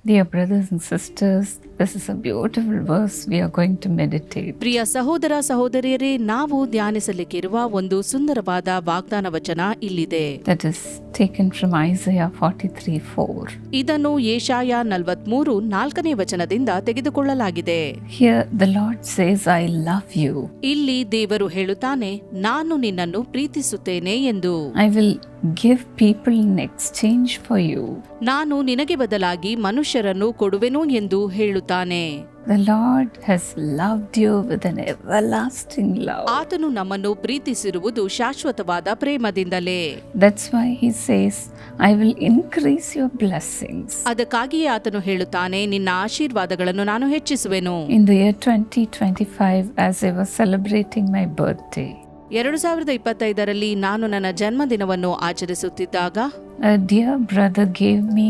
Dear brothers and sisters, this is a beautiful verse we are going to meditate. ಪ್ರಿಯ ಸಹೋದರ ಸಹೋದರಿಯರೇ, ನಾವು ಧ್ಯಾನಿಸಲಿಕ್ಕಿರುವ ಒಂದು ಸುಂದರವಾದ ವಾಗ್ದಾನ ವಚನ ಇಲ್ಲಿದೆ. That is taken from Isaiah 43:4. ಇದನ್ನು ಯೆಶಾಯ 43:4 ವಚನದಿಂದ ತೆಗೆದುಕೊಳ್ಳಲಾಗಿದೆ. Here the Lord says, I love you. ಇಲ್ಲಿ ದೇವರು ಹೇಳುತ್ತಾನೆ, ನಾನು ನಿನ್ನನ್ನು ಪ್ರೀತಿಸುತ್ತೇನೆ ಎಂದು. I will give people in exchange for you. ನಾನು ನಿನಗೆ ಬದಲಾಗಿ ಮನುಷ್ಯರನ್ನು ಕೊಡುವೆನು ಎಂದು ಹೇಳುತ್ತಾನೆ. The Lord has loved you with an everlasting love. ಆತನು ನಮ್ಮನ್ನು ಪ್ರೀತಿಸಿರುವುದು ಶಾಶ್ವತವಾದ ಪ್ರೇಮದಿಂದಲೇ. That's why he says, I will increase your blessings. ಅದಕ್ಕಾಗಿಯೇ ಆತನು ಹೇಳುತ್ತಾನೆ, ನಿನ್ನ ಆಶೀರ್ವಾದಗಳನ್ನು ನಾನು ಹೆಚ್ಚಿಸುವೆನು. In the year 2025, as I was celebrating my birthday, 2025ರಲ್ಲಿ ನಾನು ನನ್ನ ಜನ್ಮದಿನವನ್ನು ಆಚರಿಸುತ್ತಿದ್ದಾಗ a dear brother gave me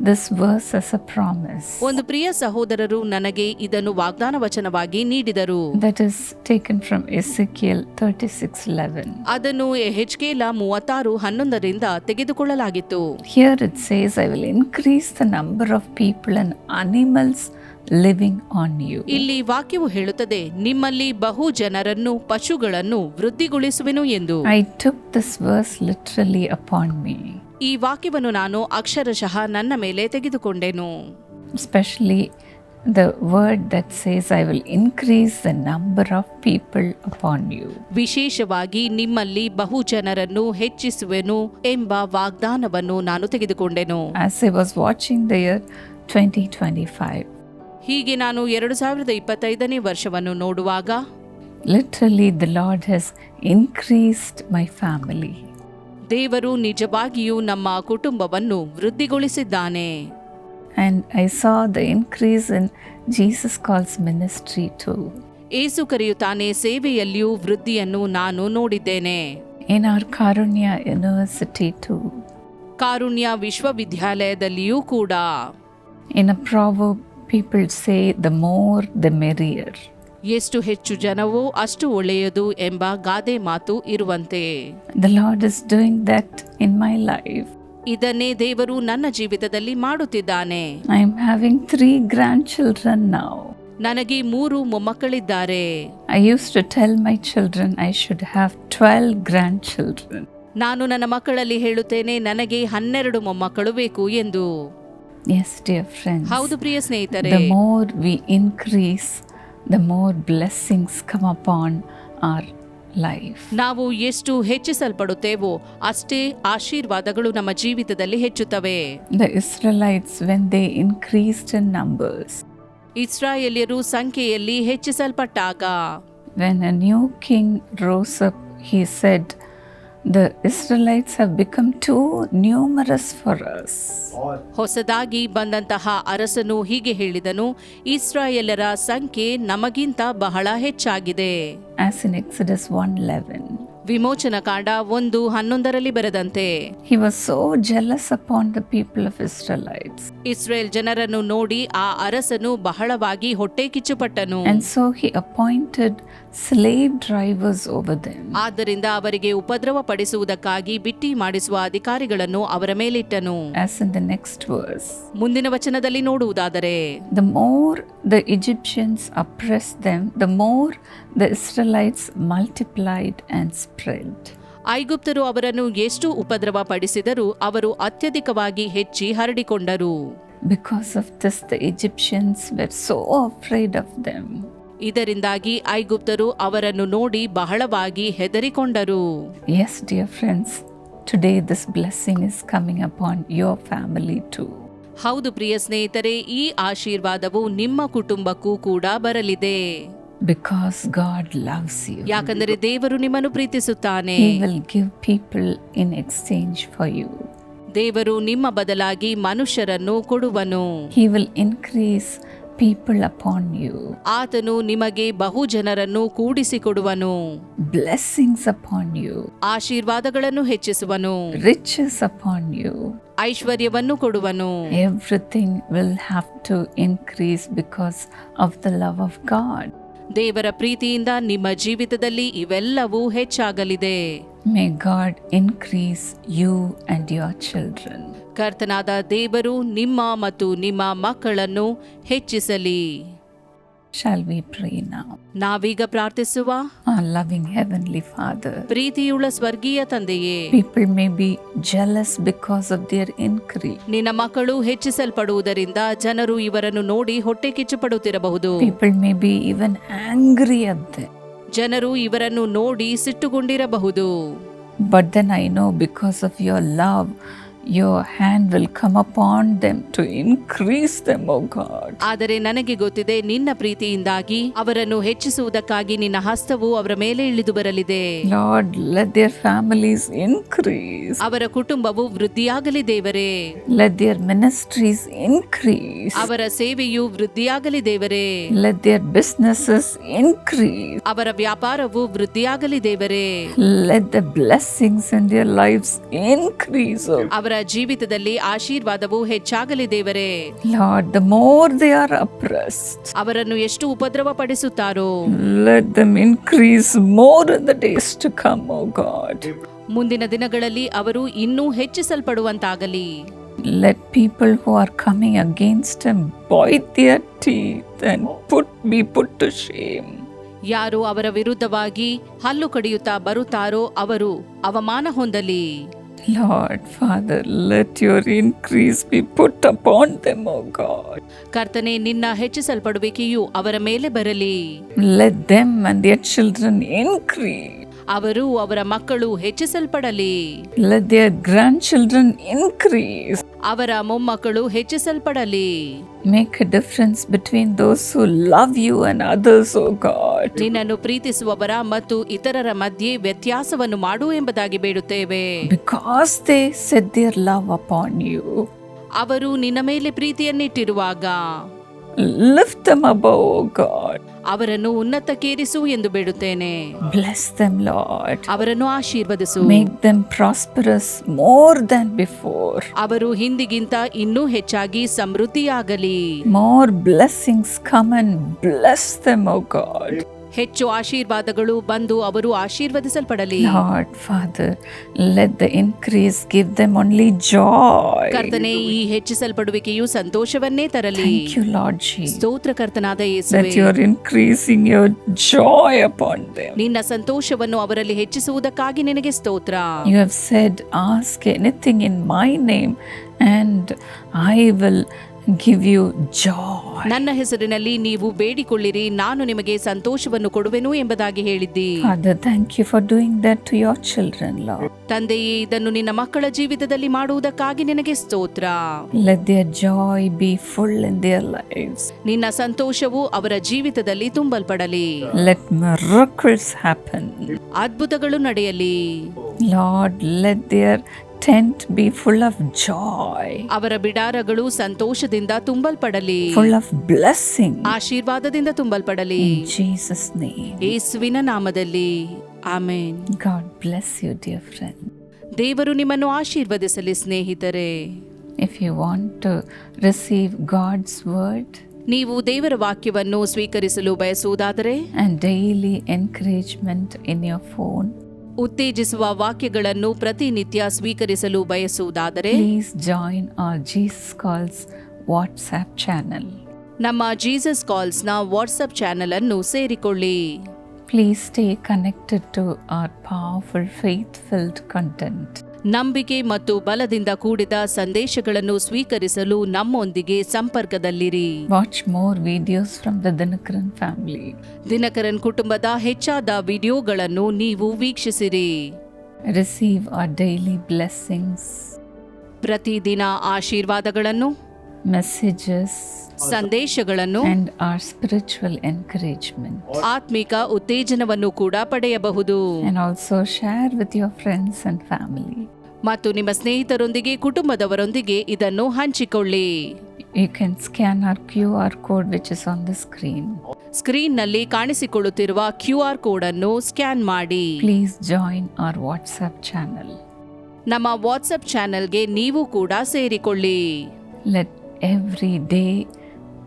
this verse as a promise. ಒಂದು ಪ್ರಿಯ ಸಹೋದರರು ನನಗೆ ಇದನ್ನು ವಾಗ್ದಾನ ವಚನವಾಗಿ ನೀಡಿದರು. That is taken from Ezekiel 36:11. ಅದನ್ನು ಯೆಹೆಜ್ಕೇಲ 36:11ರಿಂದ ತೆಗೆದುಕೊಳ್ಳಲಾಗಿತ್ತು. Here it says, I will increase the number of people and animals living on you. ಇಲ್ಲಿ ವಾಕ್ಯವು ಹೇಳುತ್ತದೆ, ನಿಮ್ಮಲ್ಲಿ ಬಹು ಜನರನ್ನು ಪಶುಗಳನ್ನು ವೃದ್ಧಿಗೊಳಿಸುವೆನು ಎಂದು. I took this verse literally upon me. ಈ ವಾಕ್ಯವನ್ನು ನಾನು ಅಕ್ಷರಶಃ ನನ್ನ ಮೇಲೆ ತೆಗೆದುಕೊಂಡೆನು. Especially the word that says, I will increase the number of people upon you. ವಿಶೇಷವಾಗಿ ನಿಮ್ಮಲ್ಲಿ ಬಹು ಜನರನ್ನು ಹೆಚ್ಚಿಸುವೆನು ಎಂಬ ವಾಗ್ದಾನವನ್ನು ನಾನು ತೆಗೆದುಕೊಂಡೆನು. As I was watching the year 2025, ಹೀಗೆ ನಾನು 2025ನೇ ವರ್ಷವನ್ನು ನೋಡುವಾಗ literally the Lord has increased my family. ದೇವರು ನಿಜವಾಗಿಯೂ ನಮ್ಮ ಕುಟುಂಬವನ್ನು ವೃದ್ಧಿಗೊಳಿಸಿದ್ದಾನೆ. And I saw the increase in Jesus Calls ministry too. ಏಸು ಕರೆಯುತ್ತಾನೆ ಸೇವೆಯಲ್ಲಿಯೂ ವೃದ್ಧಿಯನ್ನು ನಾನು ನೋಡಿದ್ದೇನೆ. In our Karunya University too. ಕಾರುಣ್ಯ ವಿಶ್ವವಿದ್ಯಾಲಯದಲ್ಲಿಯೂ ಕೂಡ. In a proverb, people say, the more the merrier. ಎಷ್ಟು ಹೆಚ್ಚು ಜನವೋ ಅಷ್ಟು ಒಳ್ಳೆಯದು ಎಂಬ ಗಾದೆ ಮಾತು ಇರುವಂತೆ. The Lord is doing that in my life. ಇದನ್ನೇ ದೇವರು ನನ್ನ ಜೀವಿತದಲ್ಲಿ ಮಾಡುತ್ತಿದ್ದಾನೆ. I am having 3 grandchildren now. ನನಗೆ 3 ಮೊಮ್ಮಕ್ಕಳಿದ್ದಾರೆ. I used to tell my children I should have 12 grandchildren. ನಾನು ನನ್ನ ಮಕ್ಕಳಲ್ಲಿ ಹೇಳುತ್ತೇನೆ, ನನಗೆ 12 ಮೊಮ್ಮಕ್ಕಳು ಬೇಕು ಎಂದು. Yes, dear friends. ಹೌದು ಪ್ರಿಯ ಸ್ನೇಹಿತರೆ, The more we increase, the more blessings come upon our life. ನಾವು ಎಷ್ಟು ಹೆಚ್ಚಿಸಲ್ಪಡುತ್ತೇವೋ ಅಷ್ಟೇ ಆಶೀರ್ವಾದಗಳು ನಮ್ಮ ಜೀವಿತದಲ್ಲಿ ಹೆಚ್ಚುತ್ತವೆ. The Israelites, when they increased in numbers, ಇಸ್ರಾಯೇಲ್ಯರು ಸಂಖ್ಯೆಯಲ್ಲಿ ಹೆಚ್ಚಿಸಲ್ಪಟ್ಟಾಗ, when a new king rose up, he said, the Israelites have become too numerous for us. ಹೊಸದಾಗಿ ಬಂದಂತಹ ಅರಸನು ಹೀಗೆ ಹೇಳಿದನು, ಇಸ್ರಾಯೇಲರ ಸಂಖ್ಯೆ ನಮಗಿಂತ ಬಹಳ ಹೆಚ್ಚಾಗಿದೆ. As in Exodus 1:11. ವಿಮೋಚನ ಕಾಂಡ 1:11 ಬರೆದಂತೆ, He was so jealous upon the people of Israelites. Israel ಜನರನ್ನು ನೋಡಿ ಆ ಅರಸನು ಬಹಳವಾಗಿ ಹೊಟ್ಟೆ ಕಿಚ್ಚುಪಟ್ಟನು. And so he appointed slave drivers over them. ಆದ್ದರಿಂದ ಅವರಿಗೆ ಉಪದ್ರವ ಪಡಿಸುವುದಕ್ಕಾಗಿ ಬಿಟ್ಟಿ ಮಾಡಿಸುವ ಅಧಿಕಾರಿಗಳನ್ನು ಅವರ ಮೇಲಿಟ್ಟನು. As in the next verse. ಮುಂದಿನ ವಚನದಲ್ಲಿ ನೋಡುವುದಾದರೆ, The more the Egyptians oppressed them, the more the Israelites multiplied and spread. ಐಗುಪ್ತರು ಅವರನ್ನು ಎಷ್ಟು ಉಪದ್ರವ ಪಡಿಸಿದರೂ ಅವರು ಅತ್ಯಧಿಕವಾಗಿ ಹೆಚ್ಚಿ ಹರಡಿಕೊಂಡರು. Because of this, the Egyptians were so afraid of them. ಇದರಿಂದಾಗಿ ಐಗುಪ್ತರು ಅವರನ್ನು ನೋಡಿ ಬಹಳವಾಗಿ ಹೆದರಿಕೊಂಡರು. Yes, dear friends, today this blessing is coming upon your family too. ಹೌದು ಪ್ರಿಯ ಸ್ನೇಹಿತರೆ, ಈ ಆಶೀರ್ವಾದವು ನಿಮ್ಮ ಕುಟುಂಬಕ್ಕೂ ಕೂಡ ಬರಲಿದೆ. Because God loves you. ಯಾಕಂದರೆ ದೇವರು ನಿಮ್ಮನ್ನು ಪ್ರೀತಿಸುತ್ತಾನೆ. He will give people in exchange for you. ದೇವರು ನಿಮ್ಮ ಬದಲಾಗಿ ಮನುಷ್ಯರನ್ನು ಕೊಡುವನು. He will increase people upon you. ಆತನು ನಿಮಗೆ ಬಹು ಜನರನ್ನು ಕೂಡಿಸಿಕೊಡುವನು. Blessings upon you. ಆಶೀರ್ವಾದಗಳನ್ನು ಹೆಚ್ಚಿಸುವನು. Riches upon you. ಐಶ್ವರ್ಯವನ್ನು ಕೊಡುವನು. Everything will have to increase because of the love of God. ದೇವರ ಪ್ರೀತಿಯಿಂದ ನಿಮ್ಮ ಜೀವಿತದಲ್ಲಿ ಇವೆಲ್ಲವೂ ಹೆಚ್ಚಾಗಲಿದೆ. May God increase you and your children. ಕರ್ತನಾದ ದೇವರು ನಿಮ್ಮ ಮತ್ತು ನಿಮ್ಮ ಮಕ್ಕಳನ್ನು ಹೆಚ್ಚಿಸಲಿ. Shall we pray now? ನಾವೀಗ ಪ್ರಾರ್ಥಿಸುವ. Our loving Heavenly Father, ಪ್ರೀತಿಯುಳ್ಳ ಸ್ವರ್ಗೀಯ ತಂದೆಯೇ, people may be jealous because of their increase. ನಿನ್ನ ಮಕ್ಕಳು ಹೆಚ್ಚಿಸಲ್ಪಡುವುದರಿಂದ ಜನರು ಇವರನ್ನು ನೋಡಿ ಹೊಟ್ಟೆ ಕಿಚ್ಚುಪಡುತ್ತಿರಬಹುದು. People may be even angry at them. ಜನರು ಇವರನ್ನು ನೋಡಿ ಸಿಟ್ಟುಗೊಂಡಿರಬಹುದು. But then I know because of your love, your hand will come upon them to increase them, O God. ಆದರೆ ನನಗೆ ಗೊತ್ತಿದೆ, ನಿನ್ನ ಪ್ರೀತಿಯಿಂದಾಗಿ ಅವರನ್ನು ಹೆಚ್ಚಿಸುವುದಕ್ಕಾಗಿ ನಿನ್ನ ಹಸ್ತವು ಅವರ ಮೇಲೆ ಇಳಿದು ಬರಲಿದೆ. Lord, let their families increase. ಅವರ ಕುಟುಂಬವು ವೃದ್ಧಿಯಾಗಲಿ ದೇವರೇ. Let their ministries increase. ಅವರ ಸೇವೆಯು ವೃದ್ಧಿಯಾಗಲಿ ದೇವರೇ. Let their businesses increase. ಅವರ ವ್ಯಾಪಾರವು ವೃದ್ಧಿಯಾಗಲಿ ದೇವರೇ. Let the blessings in their lives increase, O God. ಅವರ ಜೀವಿತದಲ್ಲಿ ಆಶೀರ್ವಾದವು ಹೆಚ್ಚಾಗಲಿ ದೇವರೇ. Lord, the more they are oppressed, ಅವರನ್ನು ಎಷ್ಟು ಉಪದ್ರವ ಪಡಿಸುತ್ತಾರೋ let them increase more in the days to come, O God. ಮುಂದಿನ ದಿನಗಳಲ್ಲಿ ಅವರು ಇನ್ನೂ ಹೆಚ್ಚಿಸಲ್ಪಡುವಂತಾಗಲಿ. Let people who are coming against him bite their teeth and be put to shame. ಯಾರು ಅವರ ವಿರುದ್ಧವಾಗಿ ಹಲ್ಲು ಕಡಿಯುತ್ತಾ ಬರುತ್ತಾರೋ ಅವರು ಅವಮಾನ ಹೊಂದಲಿ. Lord, Father, let your increase be put upon them, O God. ಕರ್ತನೆ, ನಿನ್ನ ಹೆಚ್ಚಿಸಲ್ಪಡುವಿಕೆಯು ಅವರ ಮೇಲೆ ಬರಲಿ. Let them and their children increase. ಅವರು ಅವರ ಮಕ್ಕಳು ಹೆಚ್ಚಿಸಲ್ಪಡಲಿ. Let their grandchildren increase. ಅವರ ಮೊಮ್ಮಕ್ಕಳು ಹೆಚ್ಚಿಸಲ್ಪಡಲಿ. Make a difference between those who love you and others, O God. ನಿನ್ನನ್ನು ಪ್ರೀತಿಸುವವರ ಮತ್ತು ಇತರರ ಮಧ್ಯೆ ವ್ಯತ್ಯಾಸವನ್ನು ಮಾಡು ಎಂಬುದಾಗಿ ಬೇಡುತ್ತೇವೆ. Because they set their love upon you. ಅವರು ನಿನ್ನ ಮೇಲೆ ಪ್ರೀತಿಯನ್ನಿಟ್ಟಿರುವಾಗ Lift them above, O God. ಅವರನ್ನು ಉನ್ನತಕ್ಕೇರಿಸು ಎಂದು ಬೇಡುತ್ತೇನೆ. Bless them, Lord. ಅವರನ್ನು ಆಶೀರ್ವದಿಸು. Make them prosperous more than before. ಅವರು ಹಿಂದಿಗಿಂತ ಇನ್ನೂ ಹೆಚ್ಚಾಗಿ ಸಮೃದ್ಧಿಯಾಗಲಿ. More blessings come and bless them, O God. ಹೆಚ್ಚು ಆಶೀರ್ವಾದಗಳು ಬಂದು ಅವರು ಆಶೀರ್ವದಿಸಲ್ಪಡಲಿ. Lord, Father, let the increase give them only joy. ಕರ್ತನೆ, ಈ ಹೆಚ್ಚಿಸಲ್ಪಡುವಿಕೆಯು ಸಂತೋಷವನ್ನೇ ತರಲಿ. Thank you, Lord Jesus. ಸ್ತೋತ್ರ ಕರ್ತನಾದ That ಯೇಸುವೇ, you are increasing your joy upon them. ನಿನ್ನ ಸಂತೋಷವನ್ನು ಅವರಲ್ಲಿ ಹೆಚ್ಚಿಸುವುದಕ್ಕಾಗಿ ನಿನಗೆ ಸ್ತೋತ್ರ. You have said, ask anything in my name and I will give you joy. ನನ್ನ ಹೆಸರಿನಲ್ಲಿ ನೀವು ಬೇಡಿಕೊಳ್ಳಿರಿ, ನಾನು ನಿಮಗೆ ಸಂತೋಷವನ್ನು ಕೊಡುವೆನು ಎಂಬುದಾಗಿ ಹೇಳಿದ್ದಿ. Father, thank you for doing that to your children, Lord. ತಂದೆಯೇ, ಇದನ್ನು ನಿನ್ನ ಮಕ್ಕಳ ಜೀವಿತದಲ್ಲಿ ಮಾಡುವುದಕ್ಕಾಗಿ ನಿನಗೆ ಸ್ತೋತ್ರ. Let their joy be full in their lives. ನಿನ್ನ ಸಂತೋಷವು ಅವರ ಜೀವಿತದಲ್ಲಿ ತುಂಬಲ್ಪಡಲಿ. Let miracles happen. ಅದ್ಭುತಗಳು ನಡೆಯಲಿ. Lord, let their tent be full of joy. ಅವರ ಬಿಡಾರಗಳು ಸಂತೋಷದಿಂದ ತುಂಬಲ್ಪಡಲಿ. Full of blessing. ಆಶೀರ್ವಾದದಿಂದ ತುಂಬಲ್ಪಡಲಿ. In Jesus' name. ಯೇಸುವಿನ ನಾಮದಲ್ಲಿ amen. God bless you, dear friend. ದೇವರು ನಿಮ್ಮನ್ನು ಆಶೀರ್ವದಿಸಲಿ ಸ್ನೇಹಿತರೆ. If you want to receive God's word ನೀವು ದೇವರ ವಾಕ್ಯವನ್ನು ಸ್ವೀಕರಿಸಲು ಬಯಸುವುದಾದರೆ and daily encouragement in your phone, ಉತ್ತೇಜಿಸುವ ವಾಕ್ಯಗಳನ್ನು ಪ್ರತಿನಿತ್ಯ ಸ್ವೀಕರಿಸಲು ಬಯಸುವುದಾದರೆ please join our Jesus Calls WhatsApp channel. ನಮ್ಮ ಜೀಸಸ್ ಕಾಲ್ಸ್ನ ವಾಟ್ಸಪ್ ಚಾನೆಲ್ ಅನ್ನು ಸೇರಿಕೊಳ್ಳಿ. Please stay connected to our powerful faith-filled content. ನಂಬಿಕೆ ಮತ್ತು ಬಲದಿಂದ ಕೂಡಿದ ಸಂದೇಶಗಳನ್ನು ಸ್ವೀಕರಿಸಲು ನಮ್ಮೊಂದಿಗೆ ಸಂಪರ್ಕದಲ್ಲಿರಿ. Watch more videos from the Dinakaran family. Dinakaran ಕುಟುಂಬದ ಹೆಚ್ಚಾದ ವಿಡಿಯೋಗಳನ್ನು ನೀವು ವೀಕ್ಷಿಸಿರಿ. Receive our daily blessings, ಪ್ರತಿದಿನ ಆಶೀರ್ವಾದಗಳನ್ನು, messages, ಸಂದೇಶಗಳನ್ನು and our spiritual encouragement. ಆತ್ಮಿಕ ಉತ್ತೇಜನವನ್ನು ಕೂಡ ಪಡೆಯಬಹುದು. And also share with your friends and family. ಮತ್ತು ನಿಮ್ಮ ಸ್ನೇಹಿತರೊಂದಿಗೆ, ಕುಟುಂಬದವರೊಂದಿಗೆ ಇದನ್ನು ಹಂಚಿಕೊಳ್ಳಿ. You can scan our QR code which is on the screen. ಸ್ಕ್ರೀನ್ನಲ್ಲಿ ಕಾಣಿಸಿಕೊಳ್ಳುತ್ತಿರುವ QR code ಅನ್ನು ಸ್ಕ್ಯಾನ್ ಮಾಡಿ. Please join our WhatsApp channel. ನಮ್ಮ ವಾಟ್ಸಪ್ ಚಾನೆಲ್ಗೆ ನೀವು ಕೂಡ ಸೇರಿಕೊಳ್ಳಿ. Let every day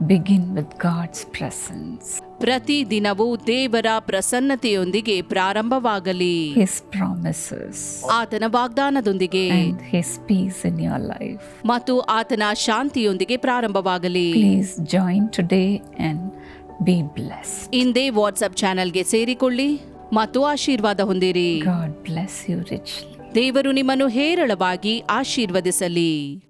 begin with God's presence, ಪ್ರತಿ ದಿನವೂ ದೇವರ ಪ್ರಸನ್ನತೆಯೊಂದಿಗೆ ಪ್ರಾರಂಭವಾಗಲಿ. His promises, ಆತನ ವಾಗ್ದಾನದೊಂದಿಗೆ and His peace in your life. ಮತ್ತು ಆತನ ಶಾಂತಿಯೊಂದಿಗೆ ಪ್ರಾರಂಭವಾಗಲಿ. Please join today and be blessed. ಇಂದೇ ವಾಟ್ಸ್ಆಪ್ ಚಾನೆಲ್ಗೆ ಸೇರಿಕೊಳ್ಳಿ ಮತ್ತು ಆಶೀರ್ವಾದ ಹೊಂದಿರಿ. God bless you richly. ದೇವರು ನಿಮ್ಮನ್ನು ಹೇರಳವಾಗಿ ಆಶೀರ್ವದಿಸಲಿ.